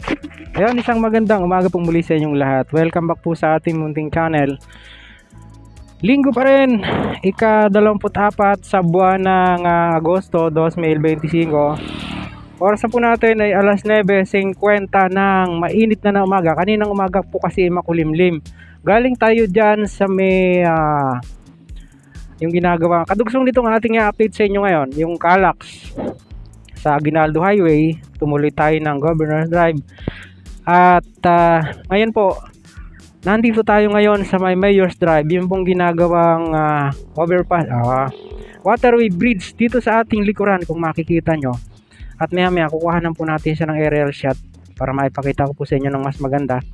Ayun, isang magandang umaga pong muli sa inyong lahat. Welcome back po sa ating munting channel. Linggo pa rin, ika-24 sa buwan ng Agosto 2025. Oras po natin ay alas 9:50 ng mainit na umaga. Kaninang umaga po kasi makulimlim. Galing tayo dyan sa may yung ginagawa. Kadugsong nitong ating update sa inyo ngayon, yung Calax sa Aguinaldo Highway. Tumuloy tayo ng Governor's Drive. At ngayon po, nandito tayo ngayon sa may Mayor's Drive, yung pong ginagawang overpass, waterway bridge dito sa ating likuran kung makikita nyo. At maya kukuhanan po natin siya ng aerial shot para maipakita ko po sa inyo ng mas maganda.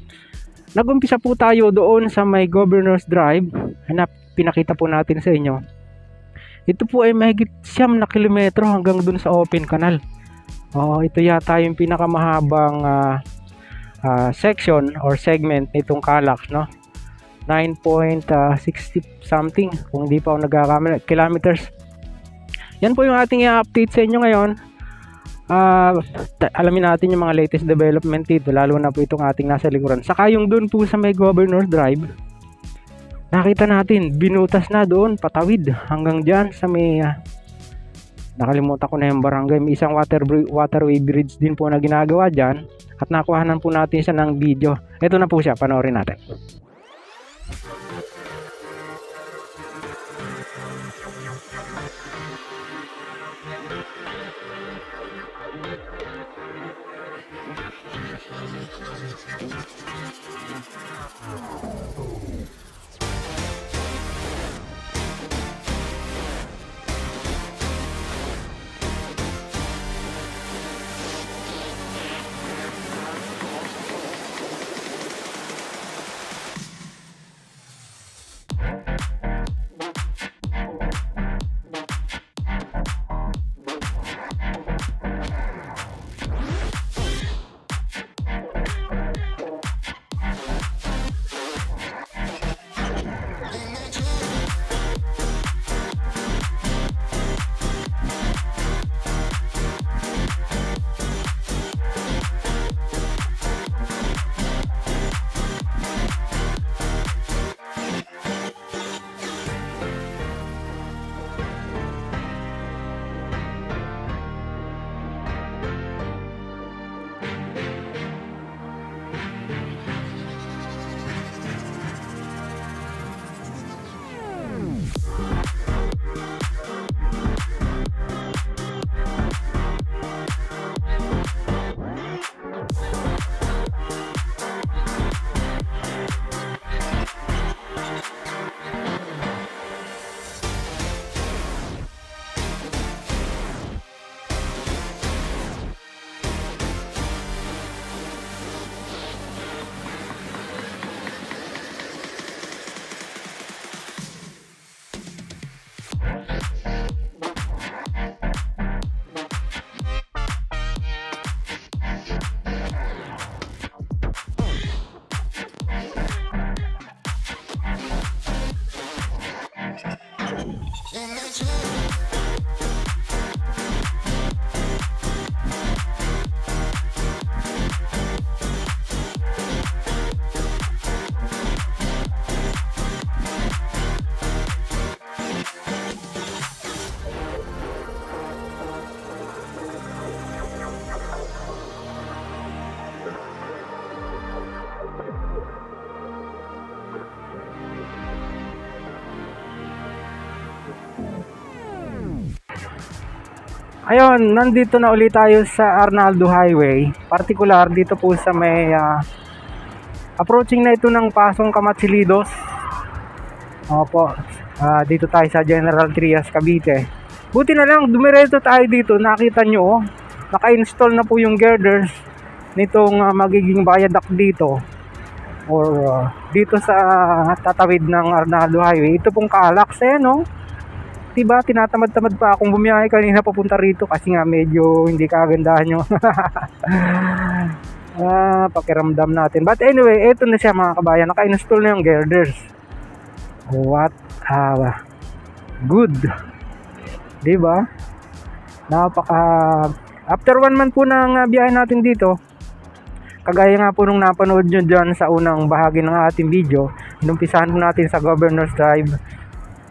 Nagumpisa po tayo doon sa may Governor's Drive, na pinakita po natin sa inyo. Ito po ay mahigit 9 na kilometro hanggang doon sa open canal. Ito yata yung pinakamahabang section or segment nitong Calax, no? 9.60 something kung di pa ako nagkakamali kilometers. Yan po yung ating i-update sa inyo ngayon. Alamin natin yung mga latest development dito, lalo na po itong ating nasa likuran. Saka yung doon po sa may Governor's Drive, nakita natin binutas na doon patawid hanggang dyan sa may nakalimutan ko na yung barangay. May isang waterway bridge din po na ginagawa dyan. At nakuhanan po natin siya ng video. Ito na po siya, panoorin natin. Ayun, nandito na ulit tayo sa Arnaldo Highway. Particular dito po sa may approaching na ito ng Pasong Kamatsilidos. Opo, dito tayo sa General Trias, Cavite. Buti na lang, dumiretso tayo dito. Nakita nyo, naka-install na po yung girders nitong magiging viaduct dito. Or dito sa tatawid ng Arnaldo Highway. Ito pong Calax, no? Diba, tinatamad-tamad pa akong bumiyahe kanina papunta rito kasi nga medyo hindi kagandahan yung pakiramdam natin. But anyway, eto na siya mga kabayan, naka-install na yung girders. What good, diba? Napaka after 1 month po ng biyahe natin dito, Kagaya nga po nung napanood nyo dyan sa unang bahagi ng ating video, inumpisahan po natin sa Governor's Drive,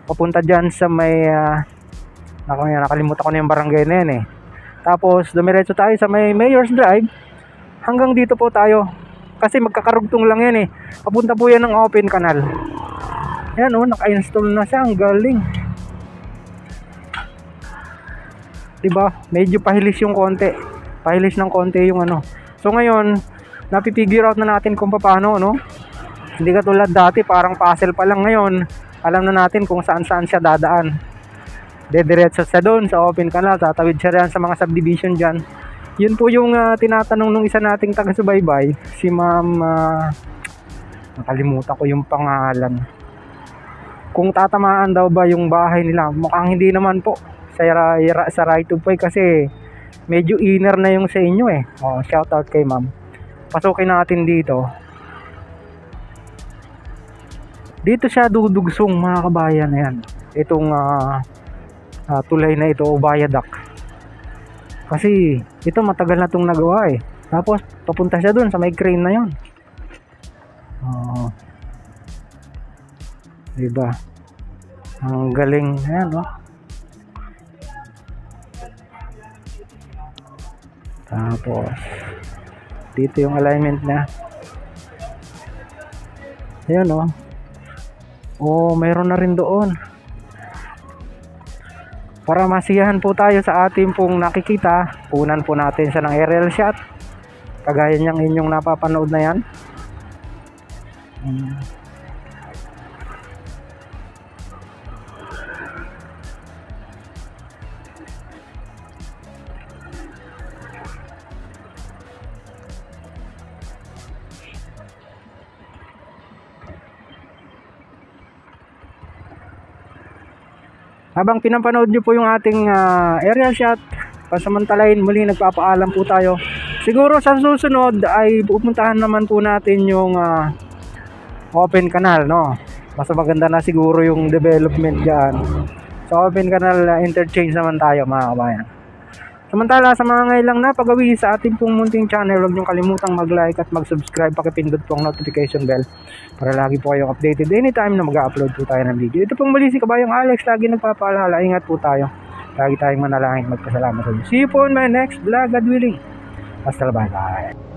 papunta dyan sa may, nakalimutan ko na yung barangay na yan eh. Tapos dumiretso tayo sa may Mayor's Drive, hanggang dito po tayo. Kasi magkakarugtong lang yan eh. Papunta po yan ng open canal. Ayan oh, naka-install na siya, ang galing. Diba? Medyo pahilis yung konti. Pahilis ng konti yung ano. So ngayon, napipigure out na natin kung paano, no? Hindi katulad dati, parang puzzle pa lang. Ngayon, alam na natin kung saan-saan siya dadaan. Dediretso siya doon sa open canal, tatawid siya dyan sa mga subdivision dyan. Yun po yung tinatanong nung isa nating taga-subaybay, si ma'am, nakalimutan ko yung pangalan. Kung tatamaan daw ba yung bahay nila, mukhang hindi naman po. Sa right of way kasi medyo inner na yung sa inyo eh. Oh, shout out kay ma'am. Pasukin natin dito. Dito siya dudugsong mga kabayan. Ayan. Itong tulay na ito o viaduct. Kasi ito matagal na itong nagawa eh. Tapos papunta siya dun sa may crane na yon. Diba? Ang galing. Ayan oh. Tapos dito yung alignment niya. Ayan oh. Oh, mayroon na rin doon. Para masiyahan po tayo sa ating pong nakikita, punan po natin siya ng aerial shot. Kagaya niyang inyong napapanood na yan. Habang pinapanood nyo po yung ating aerial shot, pasamantalahin muli nagpapaalam po tayo. Siguro sa susunod ay pupuntahan naman po natin yung open canal, no? Mas maganda na siguro yung development dyan. Sa open canal interchange naman tayo mga kabayan. Samantala sa mga ngayon lang napagawi sa ating pong munting channel, huwag niyong kalimutang mag-like at mag-subscribe, pakipindot po ang notification bell para lagi po kayong updated anytime na mag-upload po tayo ng video. Ito pong muli si Kabayang Alex, lagi nagpapaalala, ingat po tayo. Lagi tayong manalangin, magpasalamat sa Diyos. See you po in my next vlog, God willing. Hasta la, bye bye.